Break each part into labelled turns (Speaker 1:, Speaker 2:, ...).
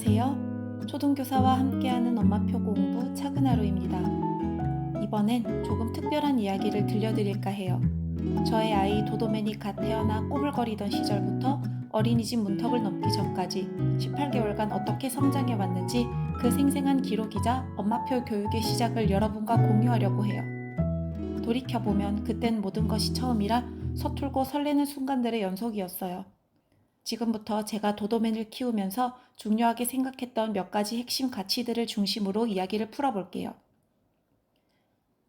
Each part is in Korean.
Speaker 1: 안녕하세요. 초등교사와 함께하는 엄마표 공부 작은 하루입니다. 이번엔 조금 특별한 이야기를 들려드릴까 해요. 저의 아이 도도맨이 갓 태어나 꼬물거리던 시절부터 어린이집 문턱을 넘기 전까지 18개월간 어떻게 성장해 왔는지 그 생생한 기록이자 엄마표 교육의 시작을 여러분과 공유하려고 해요. 돌이켜보면 그땐 모든 것이 처음이라 서툴고 설레는 순간들의 연속이었어요. 지금부터 제가 도도맨을 키우면서 중요하게 생각했던 몇 가지 핵심 가치들을 중심으로 이야기를 풀어볼게요.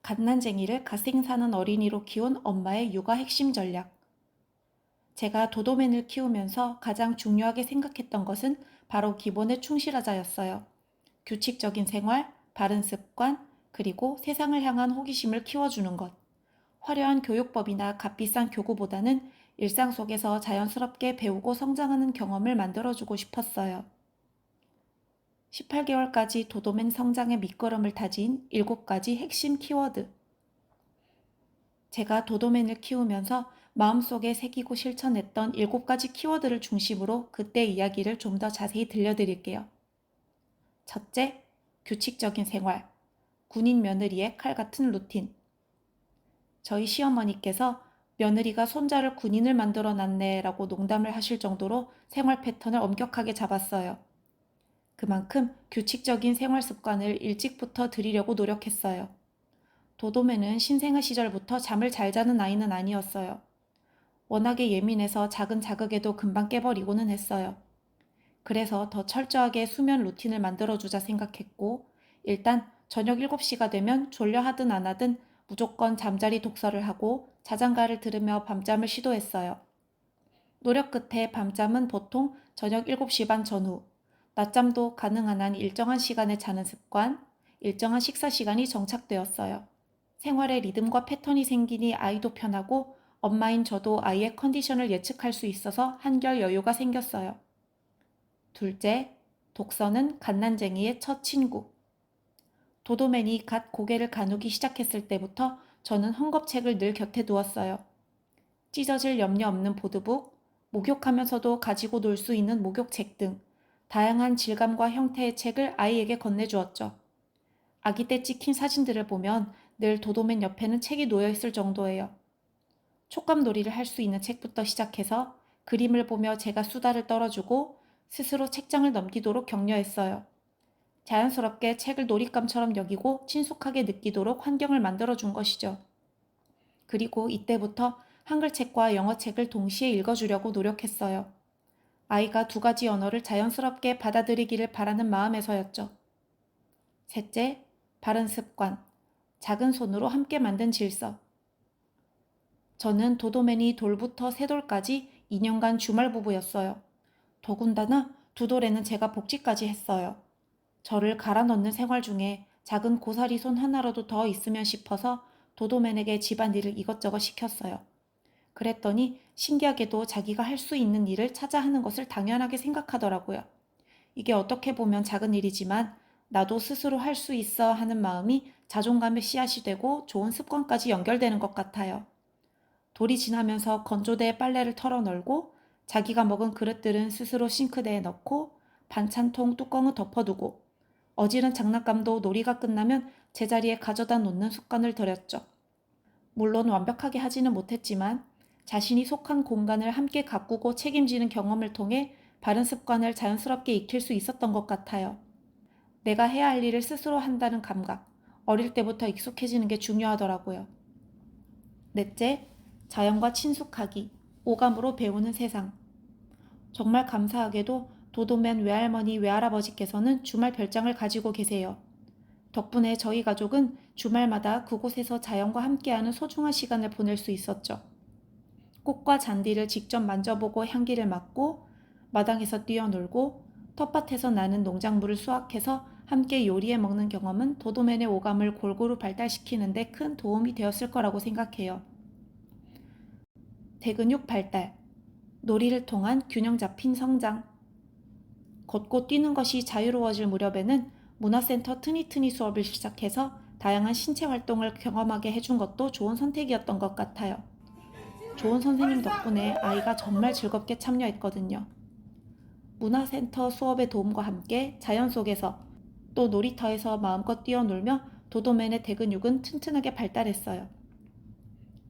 Speaker 1: 갓난쟁이를 갓생사는 어린이로 키운 엄마의 육아 핵심 전략. 제가 도도맨을 키우면서 가장 중요하게 생각했던 것은 바로 기본에 충실하자였어요. 규칙적인 생활, 바른 습관, 그리고 세상을 향한 호기심을 키워주는 것. 화려한 교육법이나 값비싼 교구보다는 일상 속에서 자연스럽게 배우고 성장하는 경험을 만들어주고 싶었어요. 18개월까지 도도맨 성장의 밑거름을 다진 7가지 핵심 키워드. 제가 도도맨을 키우면서 마음속에 새기고 실천했던 7가지 키워드를 중심으로 그때 이야기를 좀 더 자세히 들려드릴게요. 첫째, 규칙적인 생활. 군인 며느리의 칼 같은 루틴. 저희 시어머니께서 며느리가 손자를 군인을 만들어 놨네 라고 농담을 하실 정도로 생활 패턴을 엄격하게 잡았어요. 그만큼 규칙적인 생활 습관을 일찍부터 들이려고 노력했어요. 도도매는 신생아 시절부터 잠을 잘 자는 아이는 아니었어요. 워낙에 예민해서 작은 자극에도 금방 깨버리고는 했어요. 그래서 더 철저하게 수면 루틴을 만들어주자 생각했고, 일단 저녁 7시가 되면 졸려 하든 안 하든 무조건 잠자리 독서를 하고 자장가를 들으며 밤잠을 시도했어요. 노력 끝에 밤잠은 보통 저녁 7시 반 전후, 낮잠도 가능한 한 일정한 시간에 자는 습관, 일정한 식사 시간이 정착되었어요. 생활에 리듬과 패턴이 생기니 아이도 편하고 엄마인 저도 아이의 컨디션을 예측할 수 있어서 한결 여유가 생겼어요. 둘째, 독서는 갓난쟁이의 첫 친구. 도도맨이 갓 고개를 가누기 시작했을 때부터 저는 헝겊책을 늘 곁에 두었어요. 찢어질 염려 없는 보드북, 목욕하면서도 가지고 놀 수 있는 목욕책 등 다양한 질감과 형태의 책을 아이에게 건네주었죠. 아기 때 찍힌 사진들을 보면 늘 도도맨 옆에는 책이 놓여있을 정도예요. 촉감놀이를 할 수 있는 책부터 시작해서 그림을 보며 제가 수다를 떨어주고 스스로 책장을 넘기도록 격려했어요. 자연스럽게 책을 놀잇감처럼 여기고 친숙하게 느끼도록 환경을 만들어준 것이죠. 그리고 이때부터 한글책과 영어책을 동시에 읽어주려고 노력했어요. 아이가 2가지 언어를 자연스럽게 받아들이기를 바라는 마음에서였죠. 셋째, 바른 습관. 작은 손으로 함께 만든 질서. 저는 도도맨이 돌부터 세돌까지 2년간 주말 부부였어요. 더군다나 2돌에는 제가 복직까지 했어요. 저를 갈아 넣는 생활 중에 작은 고사리 손 하나라도 더 있으면 싶어서 도도맨에게 집안일을 이것저것 시켰어요. 그랬더니 신기하게도 자기가 할 수 있는 일을 찾아 하는 것을 당연하게 생각하더라고요. 이게 어떻게 보면 작은 일이지만 나도 스스로 할 수 있어 하는 마음이 자존감의 씨앗이 되고 좋은 습관까지 연결되는 것 같아요. 돌이 지나면서 건조대에 빨래를 털어 널고 자기가 먹은 그릇들은 스스로 싱크대에 넣고 반찬통 뚜껑을 덮어두고 어지른 장난감도 놀이가 끝나면 제자리에 가져다 놓는 습관을 들였죠. 물론 완벽하게 하지는 못했지만 자신이 속한 공간을 함께 가꾸고 책임지는 경험을 통해 바른 습관을 자연스럽게 익힐 수 있었던 것 같아요. 내가 해야 할 일을 스스로 한다는 감각, 어릴 때부터 익숙해지는 게 중요하더라고요. 넷째, 자연과 친숙하기, 오감으로 배우는 세상. 정말 감사하게도 도도맨 외할머니, 외할아버지께서는 주말 별장을 가지고 계세요. 덕분에 저희 가족은 주말마다 그곳에서 자연과 함께하는 소중한 시간을 보낼 수 있었죠. 꽃과 잔디를 직접 만져보고 향기를 맡고 마당에서 뛰어놀고 텃밭에서 나는 농작물을 수확해서 함께 요리해 먹는 경험은 도도맨의 오감을 골고루 발달시키는 데 큰 도움이 되었을 거라고 생각해요. 대근육 발달, 놀이를 통한 균형 잡힌 성장. 걷고 뛰는 것이 자유로워질 무렵에는 문화센터 트니트니 수업을 시작해서 다양한 신체 활동을 경험하게 해준 것도 좋은 선택이었던 것 같아요. 좋은 선생님 덕분에 아이가 정말 즐겁게 참여했거든요. 문화센터 수업의 도움과 함께 자연 속에서 또 놀이터에서 마음껏 뛰어놀며 도도맨의 대근육은 튼튼하게 발달했어요.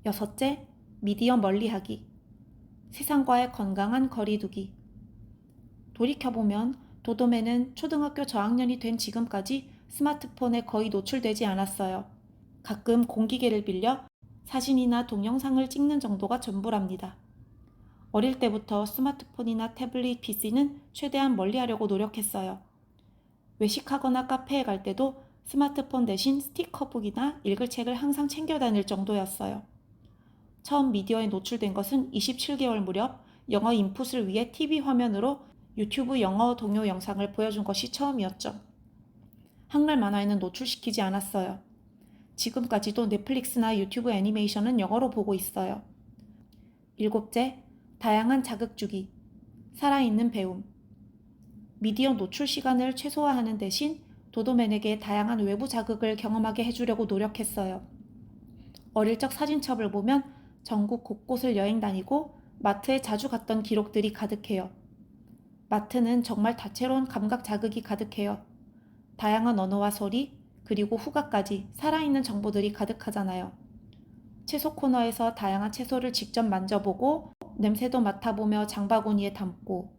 Speaker 1: 여섯째, 미디어 멀리하기. 세상과의 건강한 거리두기. 돌이켜보면 도도맨은 초등학교 저학년이 된 지금까지 스마트폰에 거의 노출되지 않았어요. 가끔 공기계를 빌려 사진이나 동영상을 찍는 정도가 전부랍니다. 어릴 때부터 스마트폰이나 태블릿 PC는 최대한 멀리하려고 노력했어요. 외식하거나 카페에 갈 때도 스마트폰 대신 스티커북이나 읽을 책을 항상 챙겨 다닐 정도였어요. 처음 미디어에 노출된 것은 27개월 무렵 영어 인풋을 위해 TV 화면으로 유튜브 영어 동요 영상을 보여준 것이 처음이었죠. 한글 만화에는 노출시키지 않았어요. 지금까지도 넷플릭스나 유튜브 애니메이션은 영어로 보고 있어요. 일곱째, 다양한 자극 주기. 살아있는 배움. 미디어 노출 시간을 최소화하는 대신 도도맨에게 다양한 외부 자극을 경험하게 해주려고 노력했어요. 어릴 적 사진첩을 보면 전국 곳곳을 여행 다니고 마트에 자주 갔던 기록들이 가득해요. 마트는 정말 다채로운 감각 자극이 가득해요. 다양한 언어와 소리, 그리고 후각까지 살아있는 정보들이 가득하잖아요. 채소 코너에서 다양한 채소를 직접 만져보고 냄새도 맡아보며 장바구니에 담고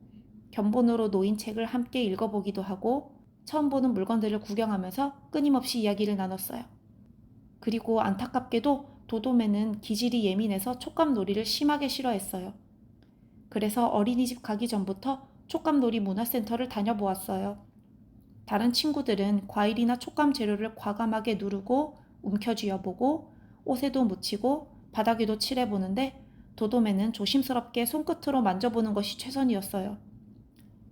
Speaker 1: 견본으로 놓인 책을 함께 읽어보기도 하고 처음 보는 물건들을 구경하면서 끊임없이 이야기를 나눴어요. 그리고 안타깝게도 도도맨은 기질이 예민해서 촉감놀이를 심하게 싫어했어요. 그래서 어린이집 가기 전부터 촉감놀이 문화센터를 다녀보았어요. 다른 친구들은 과일이나 촉감 재료를 과감하게 누르고 움켜쥐어보고 옷에도 묻히고 바닥에도 칠해보는데 도도맨은 조심스럽게 손끝으로 만져보는 것이 최선이었어요.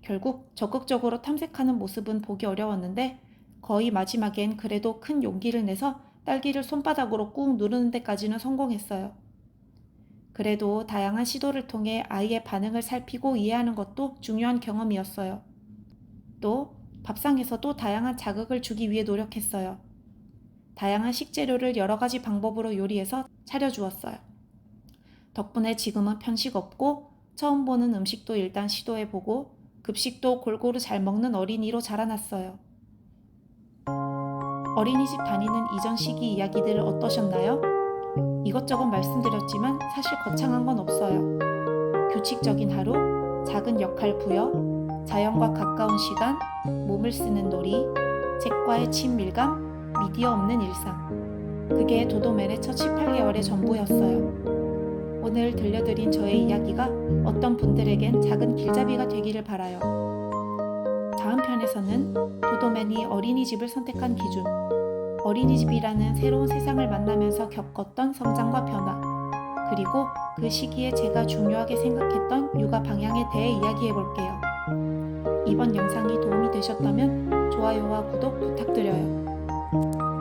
Speaker 1: 결국 적극적으로 탐색하는 모습은 보기 어려웠는데 거의 마지막엔 그래도 큰 용기를 내서 딸기를 손바닥으로 꾹 누르는 데까지는 성공했어요. 그래도 다양한 시도를 통해 아이의 반응을 살피고 이해하는 것도 중요한 경험이었어요. 또 밥상에서도 다양한 자극을 주기 위해 노력했어요. 다양한 식재료를 여러 가지 방법으로 요리해서 차려주었어요. 덕분에 지금은 편식 없고 처음 보는 음식도 일단 시도해보고 급식도 골고루 잘 먹는 어린이로 자라났어요. 어린이집 다니는 이전 시기 이야기들 어떠셨나요? 이것저것 말씀드렸지만 사실 거창한 건 없어요. 규칙적인 하루, 작은 역할 부여, 자연과 가까운 시간, 몸을 쓰는 놀이, 책과의 친밀감, 미디어 없는 일상. 그게 도도맨의 첫 18개월의 전부였어요. 오늘 들려드린 저의 이야기가 어떤 분들에겐 작은 길잡이가 되기를 바라요. 다음 편에서는 도도맨이 어린이집을 선택한 기준, 어린이집이라는 새로운 세상을 만나면서 겪었던 성장과 변화, 그리고 그 시기에 제가 중요하게 생각했던 육아 방향에 대해 이야기해볼게요. 이번 영상이 도움이 되셨다면 좋아요와 구독 부탁드려요.